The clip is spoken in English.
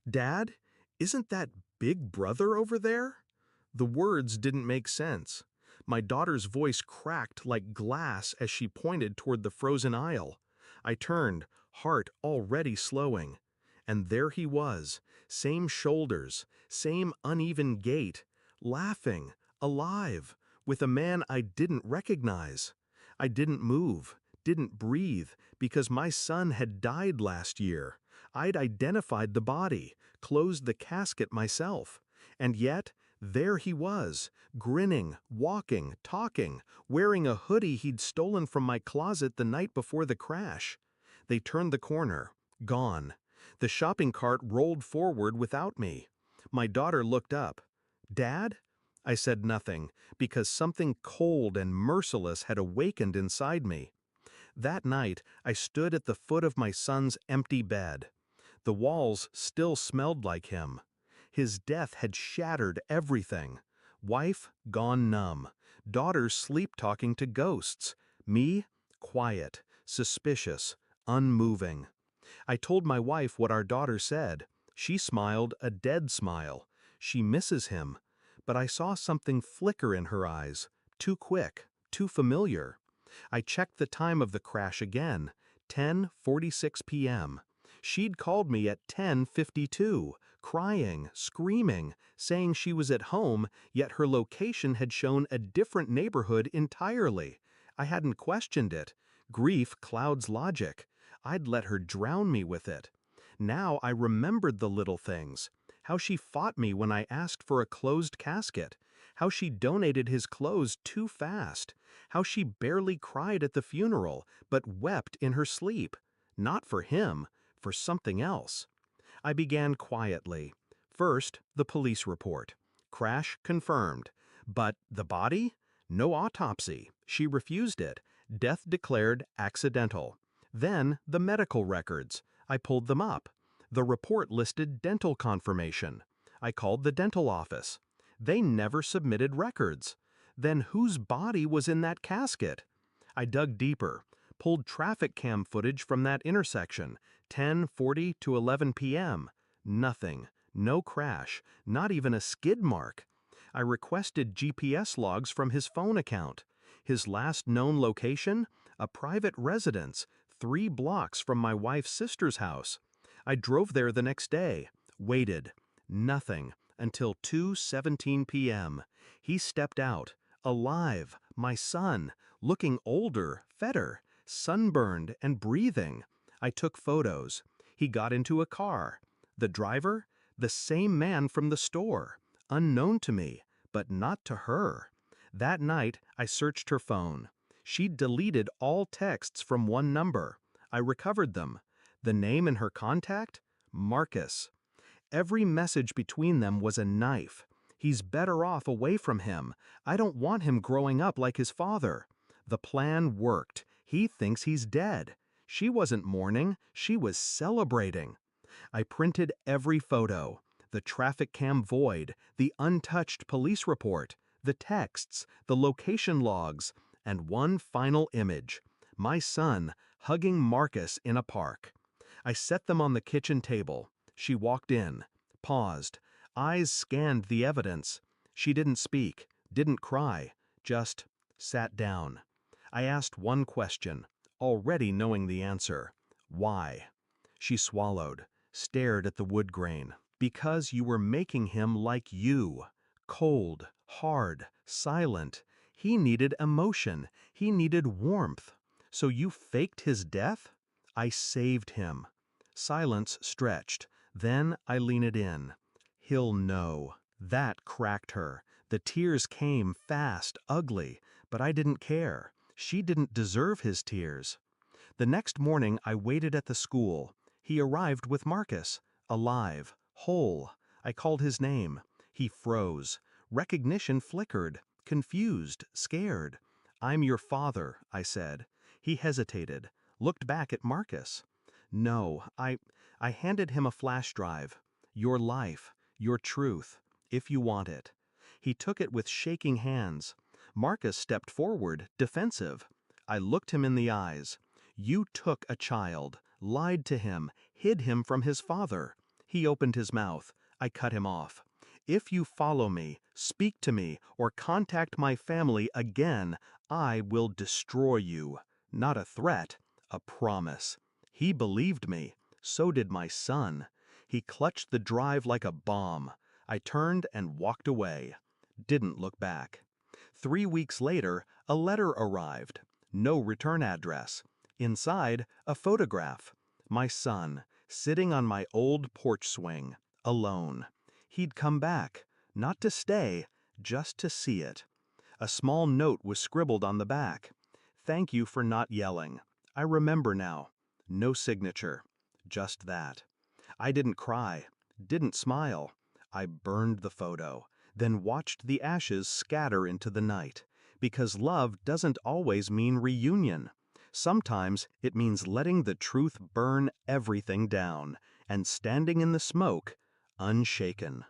Dad, isn't that Big Brother over there? The words didn't make sense. My daughter's voice cracked like glass as she pointed toward the frozen aisle. I turned, heart already slowing. And there he was, same shoulders, same uneven gait, laughing, alive, with a man I didn't recognize. I didn't move, didn't breathe, because my son had died last year. I'd identified the body, closed the casket myself. And yet, there he was, grinning, walking, talking, wearing a hoodie he'd stolen from my closet the night before the crash. They turned the corner, gone. The shopping cart rolled forward without me. My daughter looked up. "Dad?" I said nothing, because something cold and merciless had awakened inside me. That night, I stood at the foot of my son's empty bed. The walls still smelled like him. His death had shattered everything. Wife gone numb. Daughter sleep-talking to ghosts. Me, quiet, suspicious, unmoving. I told my wife what our daughter said. She smiled a dead smile. She misses him. But I saw something flicker in her eyes. Too quick, too familiar. I checked the time of the crash again. 10:46 p.m. She'd called me at 10:52, crying, screaming, saying she was at home, yet her location had shown a different neighborhood entirely. I hadn't questioned it. Grief clouds logic. I'd let her drown me with it. Now I remembered the little things. How she fought me when I asked for a closed casket. How she donated his clothes too fast. How she barely cried at the funeral, but wept in her sleep. Not for him, for something else. I began quietly. First, the police report. Crash confirmed. But the body? No autopsy. She refused it. Death declared accidental. Then the medical records. I pulled them up. The report listed dental confirmation. I called the dental office. They never submitted records. Then whose body was in that casket? I dug deeper, pulled traffic cam footage from that intersection, 10:40 to 11 p.m. Nothing. No crash. Not even a skid mark. I requested GPS logs from his phone account. His last known location? A private residence, 3 blocks from my wife's sister's house. I drove there the next day, waited. Nothing, until 2:17 p.m. He stepped out, alive, my son, looking older, fatter, sunburned and breathing. I took photos. He got into a car. The driver? The same man from the store. Unknown to me, but not to her. That night, I searched her phone. She'd deleted all texts from one number. I recovered them. The name in her contact? Marcus. Every message between them was a knife. He's better off away from him. I don't want him growing up like his father. The plan worked. He thinks he's dead. She wasn't mourning. She was celebrating. I printed every photo. The traffic cam void, the untouched police report, the texts, the location logs, and one final image. My son hugging Marcus in a park. I set them on the kitchen table. She walked in, paused, eyes scanned the evidence. She didn't speak, didn't cry, just sat down. I asked one question, already knowing the answer. Why? She swallowed, stared at the wood grain. Because you were making him like you. Cold, hard, silent. He needed emotion. He needed warmth. So you faked his death? I saved him. Silence stretched. Then I leaned in. He'll know. That cracked her. The tears came fast, ugly, but I didn't care. She didn't deserve his tears. The next morning I waited at the school. He arrived with Marcus, alive, whole. I called his name. He froze. Recognition flickered, confused, scared. "I'm your father," I said. He hesitated, looked back at Marcus. "No, I handed him a flash drive. Your life, your truth, if you want it." He took it with shaking hands. Marcus stepped forward, defensive. I looked him in the eyes. "You took a child, lied to him, hid him from his father. He opened his mouth. I cut him off. If you follow me, speak to me, or contact my family again, I will destroy you. Not a threat, a promise. He believed me. So did my son. He clutched the drive like a bomb. I turned and walked away. Didn't look back. 3 weeks later, a letter arrived. No return address. Inside, a photograph. My son, sitting on my old porch swing, alone. He'd come back, not to stay, just to see it. A small note was scribbled on the back. Thank you for not yelling. I remember now. No signature. Just that. I didn't cry, didn't smile. I burned the photo, then watched the ashes scatter into the night. Because love doesn't always mean reunion. Sometimes it means letting the truth burn everything down and standing in the smoke, unshaken.